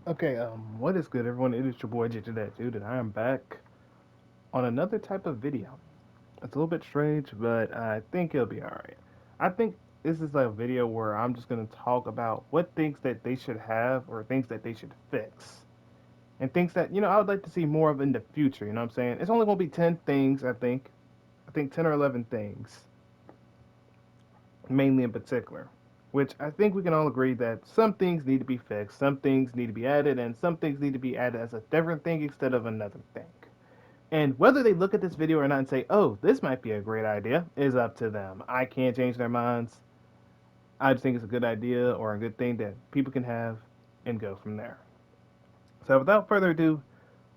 Okay, what is good, everyone? It is your boy JJ that dude, and I am back on another type of video. It's a little bit strange, but I think it'll be alright. I think this is a video where I'm just gonna talk about what things that they should have or things that they should fix. And things that, I would like to see more of in the future, you know what I'm saying? It's only gonna be 10 things, I think. I think 10 or 11 things, mainly in particular. Which I think we can all agree that some things need to be fixed, some things need to be added, and some things need to be added as a different thing instead of another thing. And whether they look at this video or not and say, oh, this might be a great idea, is up to them. I can't change their minds. I just think it's a good idea or a good thing that people can have and go from there. So without further ado,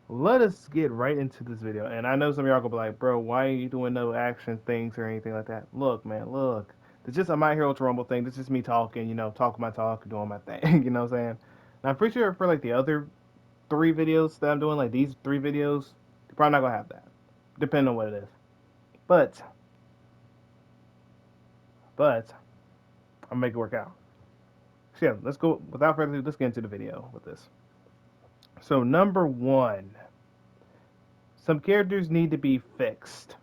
let us get right into this video. And I know some of y'all gonna be like, bro, why are you doing no action things or anything like that? Look, man, look. It's just a My Hero to Rumble thing. This is just me talking, talking my talk, doing my thing, you know what I'm saying? And I'm pretty sure for like the other three videos that I'm doing, like these three videos, you're probably not gonna have that. Depending on what it is. But but I'll make it work out. So yeah, let's go without further ado, let's get into the video with this. So number one, some characters need to be fixed.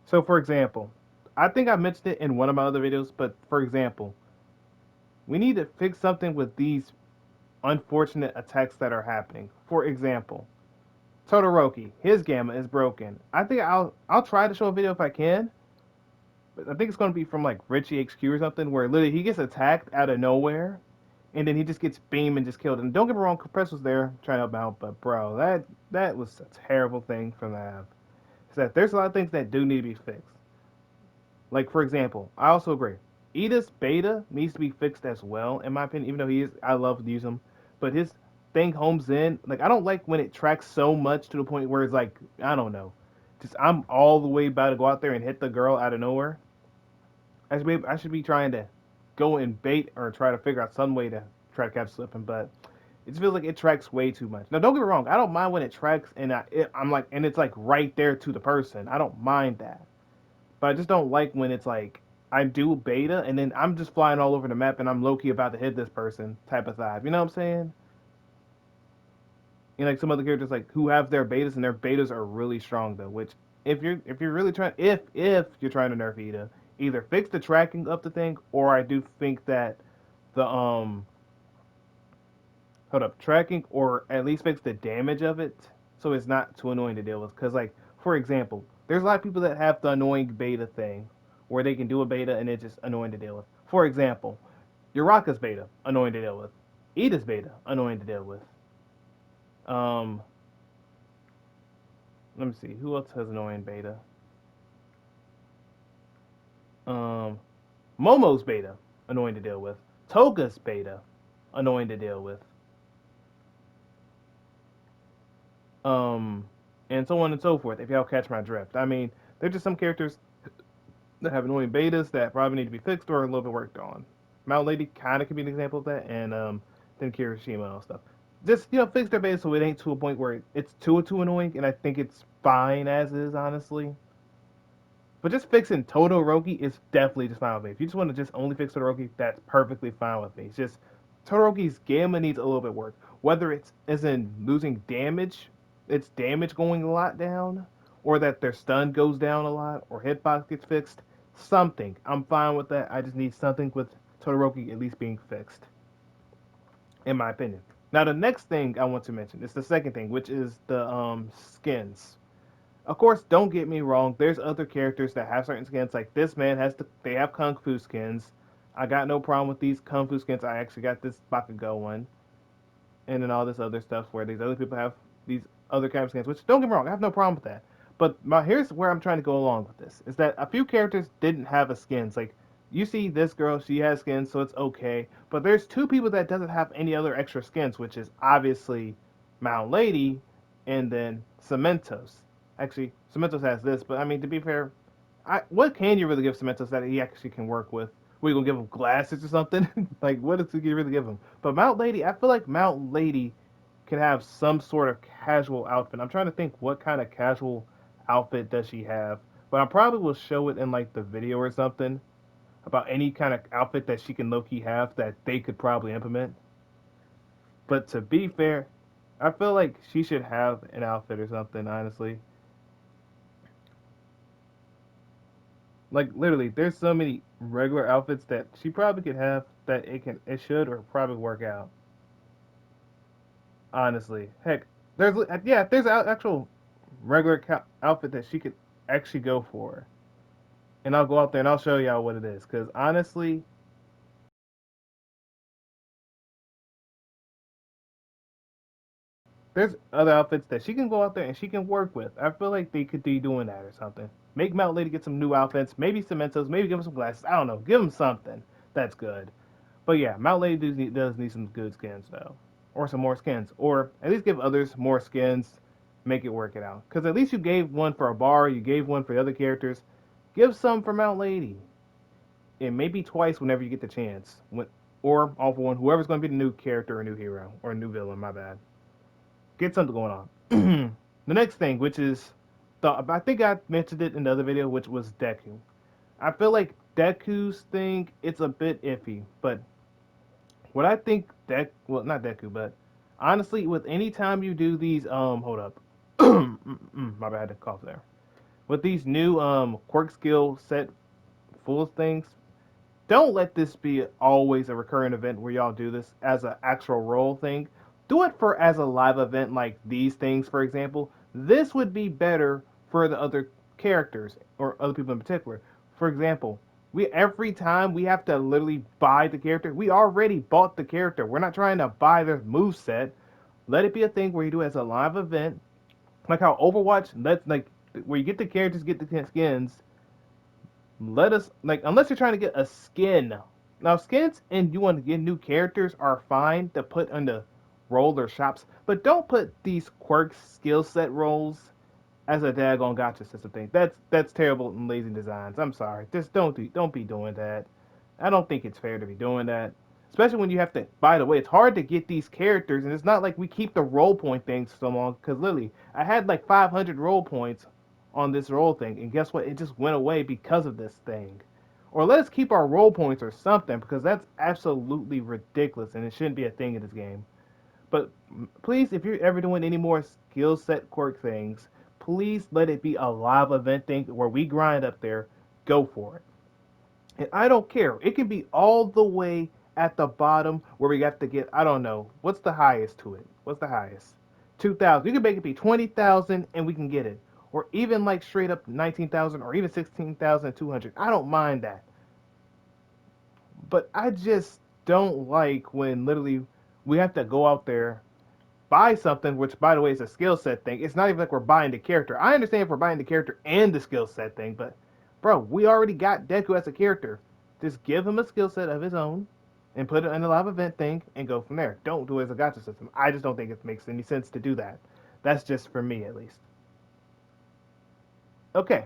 So for example, I think I mentioned it in one of my other videos, but for example, we need to fix something with these unfortunate attacks that are happening. For example, Todoroki, his gamma is broken. I think I'll try to show a video if I can. But I think it's gonna be from like Richie HQ or something, where literally he gets attacked out of nowhere, and then he just gets beamed and just killed. And don't get me wrong, Compress was there trying to help out, but bro, that was a terrible thing for them to have. Is that there's a lot of things that do need to be fixed. Like for example, I also agree. Edith's beta needs to be fixed as well, in my opinion. Even though I love to use him, but his thing homes in. Like I don't like when it tracks so much to the point where it's like I don't know, just I'm all the way about to go out there and hit the girl out of nowhere. I should be trying to go and bait or try to figure out some way to try to catch slipping, but it just feels like it tracks way too much. Now, don't get me wrong, I don't mind when it tracks and I'm like, and it's like right there to the person. I don't mind that, but I just don't like when it's like I do beta and then I'm just flying all over the map and I'm low key about to hit this person type of vibe. You know what I'm saying? And like some other characters like who have their betas and their betas are really strong though. Which if you're really trying if you're trying to nerf Ida, either fix the tracking of the thing or I do think that the hold up tracking or at least fix the damage of it so it's not too annoying to deal with. Because like for example, there's a lot of people that have the annoying beta thing where they can do a beta and it's just annoying to deal with. For example, Uraka's beta annoying to deal with, Ida's beta annoying to deal with. Um, Let me see who else has annoying beta. Um, Momo's beta annoying to deal with. Toga's beta annoying to deal with. Um, and so on and so forth. If y'all catch my drift, I mean, there's just some characters that have annoying betas that probably need to be fixed or a little bit worked on. Mount Lady kind of could be an example of that, and then Kirishima and stuff. Just fix their beta so it ain't to a point where it's too annoying, and I think it's fine as is, honestly. But just fixing Todoroki is definitely just fine with me. If you just want to just only fix Todoroki, that's perfectly fine with me. It's just Todoroki's gamma needs a little bit work. Whether it's as in losing damage, its damage going a lot down, or that their stun goes down a lot, or hitbox gets fixed, something. I'm fine with that. I just need something with Todoroki at least being fixed, in my opinion. Now the next thing I want to mention is the second thing, which is the skins. Of course, don't get me wrong. There's other characters that have certain skins. Like this man has the they have kung fu skins. I got no problem with these kung fu skins. I actually got this Bakugo one, and then all this other stuff where these other people have these other kind of skins. Which don't get me wrong, I have no problem with that. But here's where I'm trying to go along with this: is that a few characters didn't have a skins. Like you see this girl, she has skins, so it's okay. But there's two people that doesn't have any other extra skins, which is obviously Mount Lady, and then Cementos. Actually, Cementos has this, but I mean to be fair, what can you really give Cementos that he actually can work with? We gonna give him glasses or something? Like what else can you really give him? But Mount Lady, I feel like Mount Lady can have some sort of casual outfit. I'm trying to think what kind of casual outfit does she have, but I probably will show it in like the video or something about any kind of outfit that she can low key have that they could probably implement. But to be fair, I feel like she should have an outfit or something. Honestly, like literally, there's so many regular outfits that she probably could have that it should or probably work out. Honestly, heck, there's an actual regular outfit that she could actually go for, and I'll go out there and I'll show y'all what it is. Cause honestly, there's other outfits that she can go out there and she can work with. I feel like they could be doing that or something. Make Mount Lady get some new outfits, maybe some Mentos, maybe give him some glasses. I don't know, give him something that's good. But yeah, Mount Lady does need some good skins though, or some more skins, or at least give others more skins. Make it work it out. Because at least you gave one for a bar, you gave one for the other characters. Give some for Mount Lady, and maybe twice whenever you get the chance. Or all for one, whoever's going to be the new character or new hero or new villain. My bad. Get something going on. The next thing, which is I think I mentioned it in the other video, which was Deku. I feel like Deku's thing, it's a bit iffy, but what I think well, not Deku, but honestly, with any time you do these, hold up, my bad, I had to cough there. With these new quirk skill set full things, don't let this be always a recurring event where y'all do this as an actual role thing. Do it for as a live event like these things, for example. This would be better for the other characters or other people in particular. For example, we every time we have to literally buy the character. We already bought the character. We're not trying to buy their move set. Let it be a thing where you do it as a live event, like how Overwatch. Let's like where you get the characters, get the skins, let us like unless you're trying to get a skin. Now skins and you want to get new characters are fine to put on the roller shops, but don't put these quirks skill set roles as a daggone gotcha system thing. That's terrible and lazy designs. I'm sorry. Just don't be doing that. I don't think it's fair to be doing that. Especially when you have to. By the way, it's hard to get these characters, and it's not like we keep the role point things so long. Because literally, I had like 500 role points on this role thing, and guess what? It just went away because of this thing. Or let us keep our role points or something, because that's absolutely ridiculous, and it shouldn't be a thing in this game. But please, if you're ever doing any more skill set quirk things, please let it be a live event thing where we grind up there. Go for it. And I don't care. It can be all the way at the bottom where we got to get, I don't know, what's the highest to it? What's the highest? 2,000. You can make it be 20,000 and we can get it. Or even like straight up 19,000 or even 16,200. I don't mind that. But I just don't like when literally we have to go out there buy something, which by the way is a skill set thing. It's not even like we're buying the character. I understand if we're buying the character and the skill set thing, but bro, we already got Deku as a character. Just give him a skill set of his own and put it in a live event thing and go from there. Don't do it as a gacha system. I just don't think it makes any sense to do that. That's just for me at least. Okay,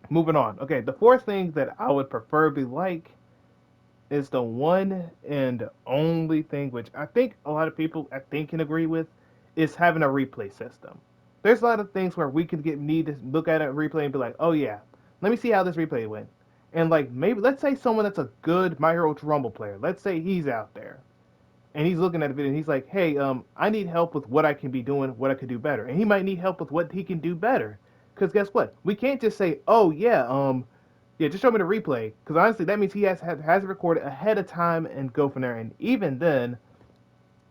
moving on. Okay, the fourth thing that I would preferably like is the one and only thing which I think a lot of people I think can agree with is having a replay system. There's a lot of things where we can need to look at a replay and be like, oh yeah, let me see how this replay went. And like maybe let's say someone that's a good My Hero Rumble player, let's say he's out there and he's looking at the video and he's like, hey, I need help with what I can be doing, what I could do better. And he might need help with what he can do better. Because guess what? We can't just say, oh yeah, yeah, just show me the replay. Because honestly, that means he has it recorded ahead of time and go from there. And even then,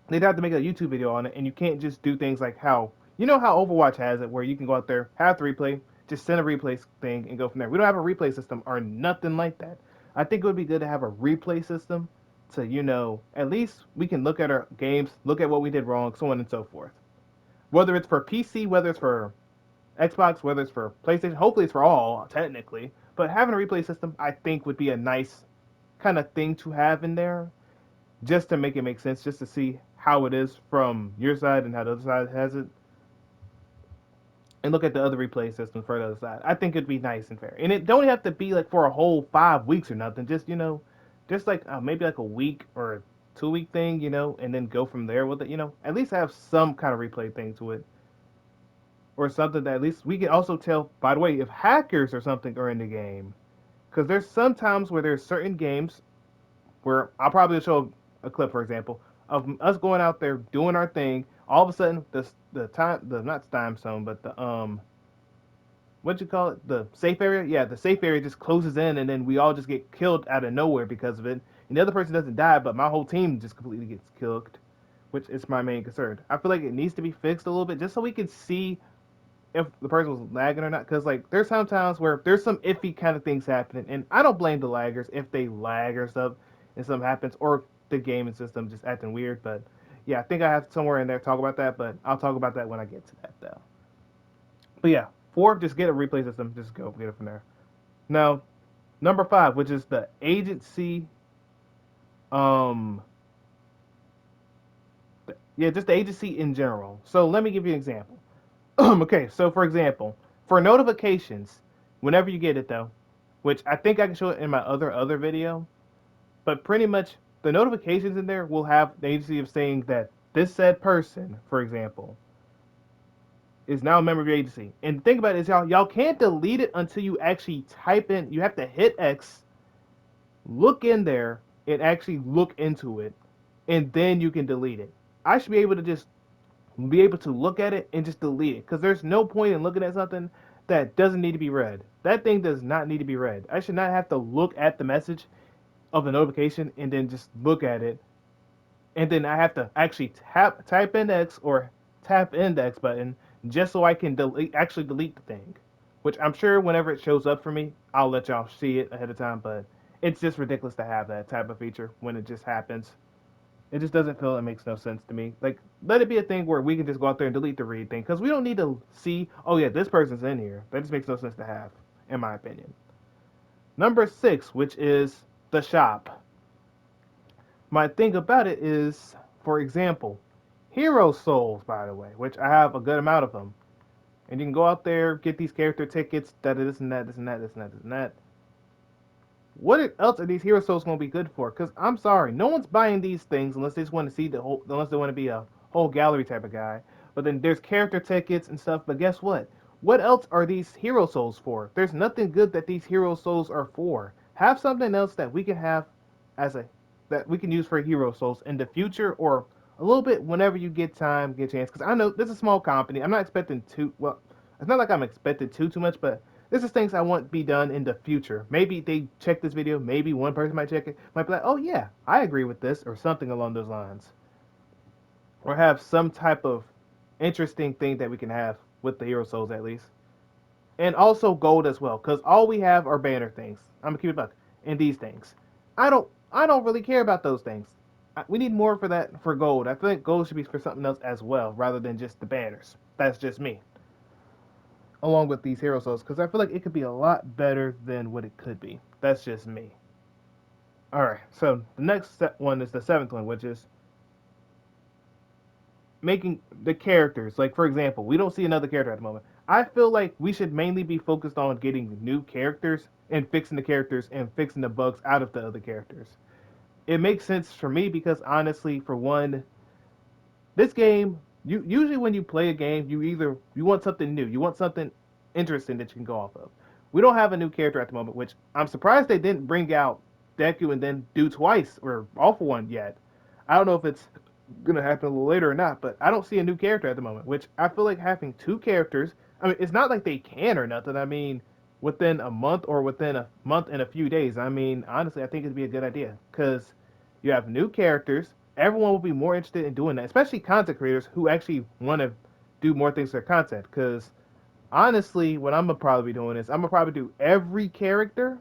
they'd have to make a YouTube video on it. And you can't just do things like how, you know how Overwatch has it, where you can go out there, have the replay, just send a replay thing and go from there. We don't have a replay system or nothing like that. I think it would be good to have a replay system to, at least we can look at our games, look at what we did wrong, so on and so forth. Whether it's for PC, whether it's for Xbox, whether it's for PlayStation, hopefully it's for all, technically. But having a replay system, I think, would be a nice kind of thing to have in there, just to make it make sense, just to see how it is from your side and how the other side has it, and look at the other replay systems for the other side. I think it'd be nice and fair, and it don't have to be like for a whole 5 weeks or nothing. Just just like maybe like a week or a 2 week thing, and then go from there with it. At least have some kind of replay thing to it or something that at least we can also tell, by the way, if hackers or something are in the game. Because there's some times where there's certain games where I'll probably show a clip, for example. of us going out there doing our thing. All of a sudden, the not time zone, but the what you call it, the safe area. Yeah, the safe area just closes in, and then we all just get killed out of nowhere because of it. And the other person doesn't die, but my whole team just completely gets killed, which is my main concern. I feel like it needs to be fixed a little bit just so we can see if the person was lagging or not. Because like there's sometimes where there's some iffy kind of things happening, and I don't blame the laggers if they lag or stuff and something happens, or the gaming system just acting weird. But yeah, I think I have somewhere in there talk about that, but I'll talk about that when I get to that though. But yeah, four, just get a replay system, just go get it from there. Now, number five, which is the agency, um, yeah, just the agency in general. So let me give you an example. Okay, so for example, for notifications, whenever you get it though, which I think I can show it in my other video, but pretty much the notifications in there will have the agency of saying that this said person, for example, is now a member of your agency. And the thing about it is y'all can't delete it until you actually type in. You have to hit X, look in there, and actually look into it, and then you can delete it. I should be able to just be able to look at it and just delete it because there's no point in looking at something that doesn't need to be read. That thing does not need to be read. I should not have to look at the message of the notification and then just look at it, and then I have to actually type in X or tap in the X button just so I can delete the thing. Which I'm sure whenever it shows up for me, I'll let y'all see it ahead of time. But it's just ridiculous to have that type of feature when it just happens. It just doesn't feel, it makes no sense to me. Like, let it be a thing where we can just go out there and delete the read thing because we don't need to see, oh yeah, this person's in here. That just makes no sense to have, in my opinion. Number six, which is the shop. My thing about it is, for example, hero souls, by the way, which I have a good amount of them. And you can go out there, get these character tickets, that this and that, this and that, this and that, this and that. What else are these hero souls going to be good for? Because I'm sorry, no one's buying these things unless they just want to see the whole, unless they want to be a whole gallery type of guy. But then there's character tickets and stuff. But guess what? What else are these hero souls for? There's nothing good that these hero souls are for. Have something else that we can have as a that we can use for hero souls in the future or a little bit whenever you get time, get a chance. Because I know this is a small company. I'm not expecting too well. It's not like I'm expecting too much, but this is things I want to be done in the future. Maybe they check this video. Maybe one person might check it. Might be like, oh yeah, I agree with this, or something along those lines. Or have some type of interesting thing that we can have with the hero souls at least. And also gold as well, because all we have are banner things. I'm gonna keep it buck. And these things. I don't really care about those things. We need more for that for gold. I think gold should be for something else as well, rather than just the banners. That's just me. Along with these hero souls, because I feel like it could be a lot better than what it could be. That's just me. All right, so the next one is the seventh one, which is making the characters. Like for example, we don't see another character at the moment. I feel like we should mainly be focused on getting new characters and fixing the characters and fixing the bugs out of the other characters. It makes sense for me because honestly, for one, this game, you usually when you play a game, you want something new, you want something interesting that you can go off of. We don't have a new character at the moment, which I'm surprised they didn't bring out Deku and then do twice or all for one yet. I don't know if it's gonna happen a little later or not, but I don't see a new character at the moment, which I feel like having two characters. I mean, it's not like they can or nothing. I mean, within a month or within a month and a few days. I mean, honestly, I think it'd be a good idea because you have new characters. Everyone will be more interested in doing that, especially content creators who actually want to do more things for their content. Because honestly, what I'm gonna probably be doing is I'm gonna probably do every character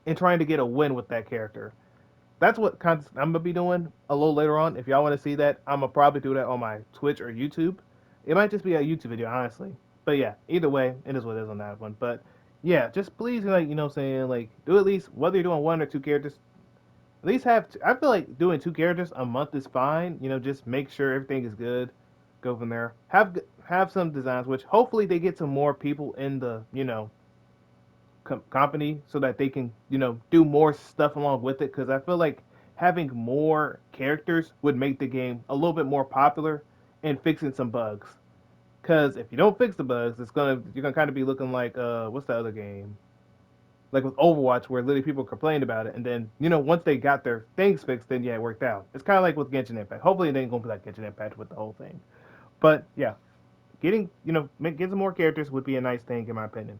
and trying to get a win with that character. That's what content I'm gonna be doing a little later on. If y'all want to see that, I'm gonna probably do that on my Twitch or YouTube. It might just be a YouTube video, honestly. But yeah, either way, it is what it is on that one. But yeah, just please, like, you know what I'm saying, like, do at least, whether you're doing one or two characters, at least I feel like doing two characters a month is fine. You know, just make sure everything is good. Go from there. Have some designs, which hopefully they get some more people in the company so that they can do more stuff along with it. Because I feel like having more characters would make the game a little bit more popular and fixing some bugs. Because if you don't fix the bugs, you're gonna kind of be looking like what's the other game? Like with Overwatch, where literally people complained about it, and then once they got their things fixed, then yeah, it worked out. It's kind of like with Genshin Impact. Hopefully, they ain't gonna be like Genshin Impact with the whole thing. But yeah, getting get some more characters would be a nice thing in my opinion.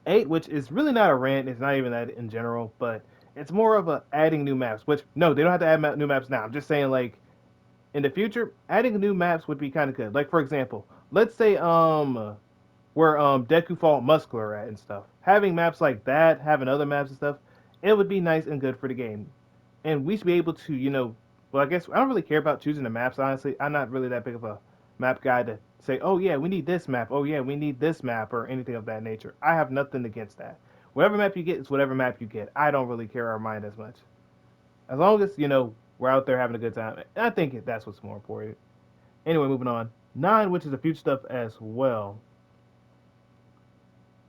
Eight, which is really not a rant, it's not even that in general, but it's more of a adding new maps. Which no, they don't have to add new maps now. I'm just saying like in the future, adding new maps would be kind of good. Like for example, let's say where Deku fought Muscular at and stuff. Having maps like that, having other maps and stuff, it would be nice and good for the game. And we should be able to, well, I guess I don't really care about choosing the maps. Honestly, I'm not really that big of a map guy to say, oh yeah, we need this map. Oh yeah, we need this map or anything of that nature. I have nothing against that. Whatever map you get is whatever map you get. I don't really care or mind as much. As long as we're out there having a good time. I think that's what's more important. Anyway, moving on. Nine, which is the future stuff as well.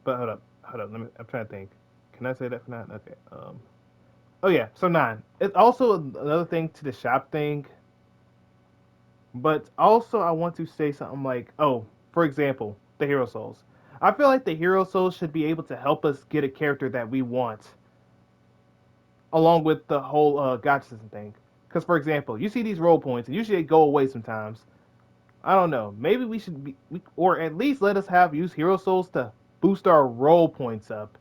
But hold up. I'm trying to think. Can I say that for nine? Okay. Oh yeah. So nine. It's also another thing to the shop thing. But also, I want to say something like, oh, for example, the hero souls. I feel like the hero souls should be able to help us get a character that we want, along with the whole gotcha system thing. Because, for example, you see these role points, and usually they go away sometimes. I don't know. Maybe we should or at least let us have use hero souls to boost our role points up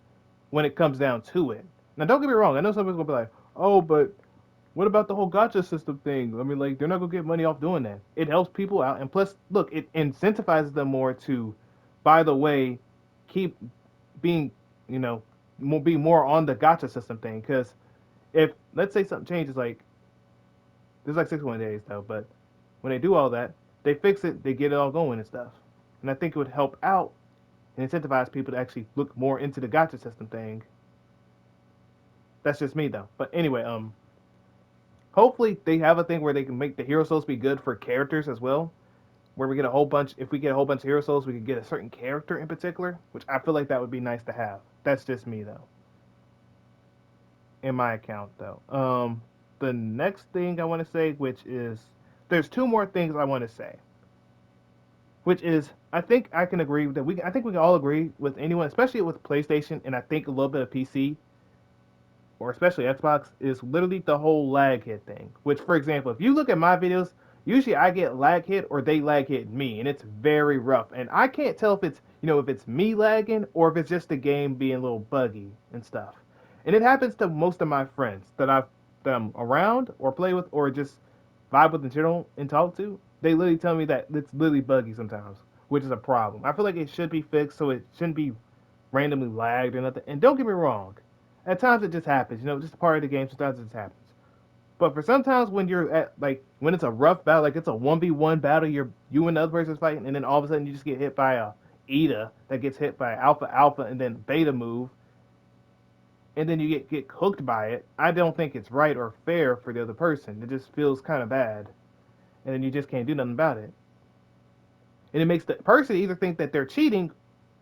when it comes down to it. Now, don't get me wrong. I know some people gonna be like, "Oh, but what about the whole gotcha system thing?" I mean, like they're not gonna get money off doing that. It helps people out, and plus, look, it incentivizes them more to, by the way, keep being, you know, be more on the gotcha system thing. Because if let's say something changes, like there's like 61 days though, but when they do all that, they fix it, they get it all going and stuff. And I think it would help out and incentivize people to actually look more into the gotcha system thing. That's just me though. But anyway, hopefully they have a thing where they can make the hero souls be good for characters as well. Where we get a whole bunch, if we get a whole bunch of hero souls, we could get a certain character in particular, which I feel like that would be nice to have. That's just me though, in my account though. The next thing I want to say, which is, there's two more things I want to say, which is I think I can agree that I think we can all agree with anyone, especially with PlayStation, and I think a little bit of PC, or especially Xbox, is literally the whole lag hit thing. Which, for example, if you look at my videos, usually I get lag hit or they lag hit me, and it's very rough. And I can't tell if it's if it's me lagging or if it's just the game being a little buggy and stuff. And it happens to most of my friends that I've around or play with or just vibe with in general and talk to. They literally tell me that it's literally buggy sometimes, which is a problem. I feel like it should be fixed so it shouldn't be randomly lagged or nothing. And don't get me wrong, at times it just happens, just a part of the game. Sometimes it just happens. But for sometimes when you're at like when it's a rough battle, like it's a 1v1 battle, you and the other person's fighting, and then all of a sudden you just get hit by a Ida that gets hit by Alpha Alpha and then Beta move, and then you get hooked by it. I don't think it's right or fair for the other person. It just feels kind of bad, and then you just can't do nothing about it. And it makes the person either think that they're cheating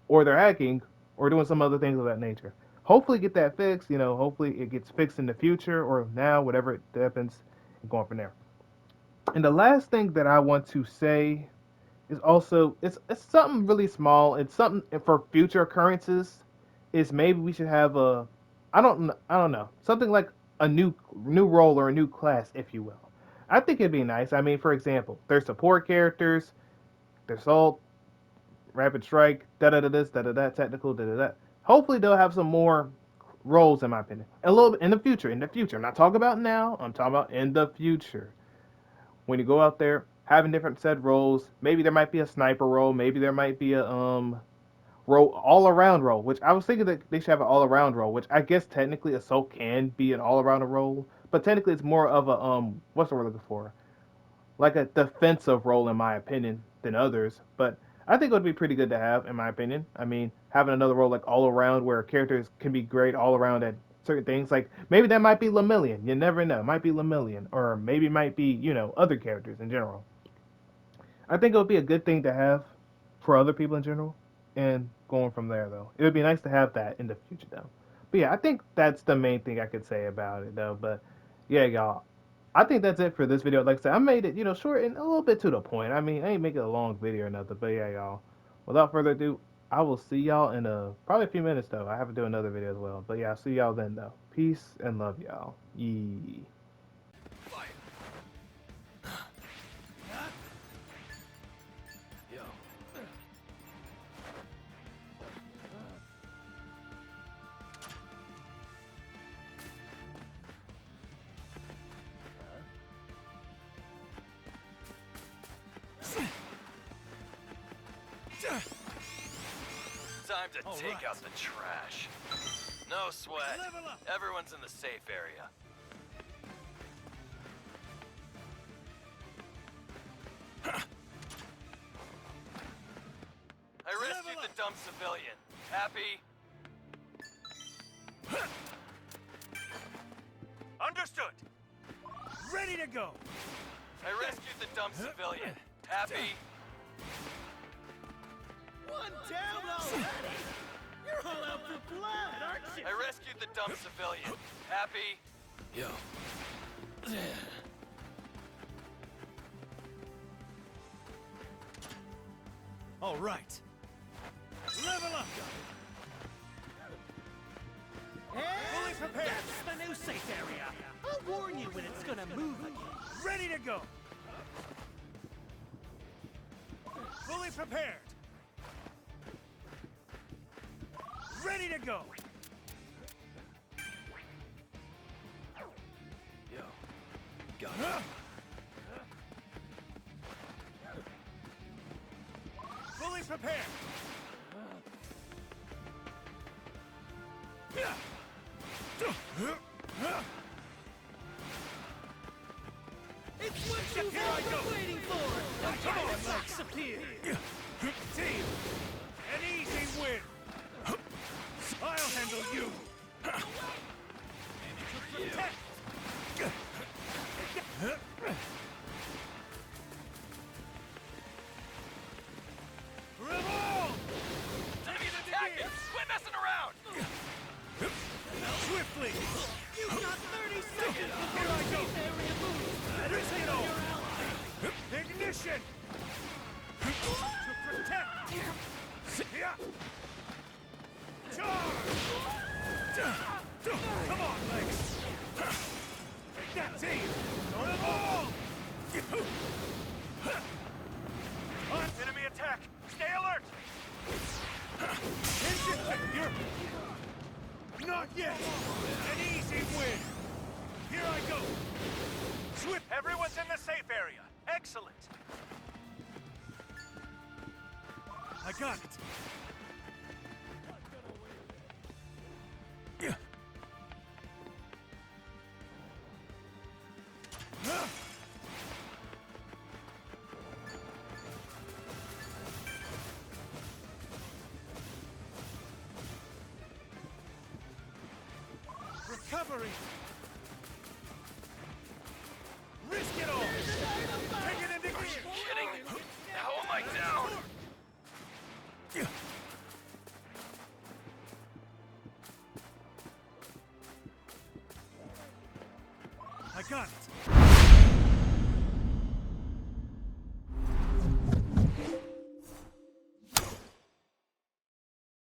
or they're hacking or doing some other things of that nature. Hopefully get that fixed, hopefully it gets fixed in the future or now, whatever it happens, and going from there. And the last thing that I want to say is also it's something really small. It's something for future occurrences. Is maybe we should have I don't know, something like a new role or a new class, if you will. I think it'd be nice. I mean, for example, there's support characters, there's all rapid strike, da da da this, da da da, technical, da da da. Hopefully they'll have some more roles, in my opinion. A little bit in the future. In the future, I'm not talking about now. I'm talking about in the future. When you go out there, having different set roles. Maybe there might be a sniper role. Maybe there might be a role, all around role. Which I was thinking that they should have an all around role. Which I guess technically Assault can be an all around role, but technically it's more of a what's the word looking for? Like a defensive role in my opinion than others. But I think it would be pretty good to have, in my opinion. I mean, having another role like all around where characters can be great all around at certain things. Like maybe that might be Lemillion. You never know. It might be Lemillion, or maybe it might be other characters in general. I think it would be a good thing to have for other people in general. And going from there, though, it would be nice to have that in the future, though. But yeah, I think that's the main thing I could say about it, though. But yeah, y'all, I think that's it for this video. Like I said, I made it, short and a little bit to the point. I mean, I ain't making a long video or nothing. But yeah, y'all, without further ado, I will see y'all in probably a few minutes though. I have to do another video as well. But yeah, I'll see y'all then though. Peace and love y'all. Yee. Time to take out the trash. No sweat. Everyone's in the safe area. I rescued the dumb civilian. Happy? Understood. Ready to go. I rescued the dumb civilian. Happy? One down already! You're all out for blood, aren't you? I rescued the dumb civilian. Happy? Yo. All right. Level up. Fully prepared. That's the new safe area. I'll warn you when it's gonna move again. Ready to go. Fully prepared. Ready to go. Yo. Got it. Fully prepared. It's what you've all been waiting for! The Dynamax appear! Team, an easy win. I'll handle you. Protect. Revolve! Enemies attacking! Quit messing around! Swiftly! You've got 30 seconds Here before I the go! safe area moves! Risk it all! Your ally! Ignition! To protect! Yeah. Charge! Come on, Lex! Take that, team! On the ball! Enemy attack! Stay alert! You're... Not yet! An easy win! Here I go! Swift! Everyone's in the safe area! Excellent! I got it! Recovery! Risk it all! Take it into gear! Kidding? How am I down? I got it!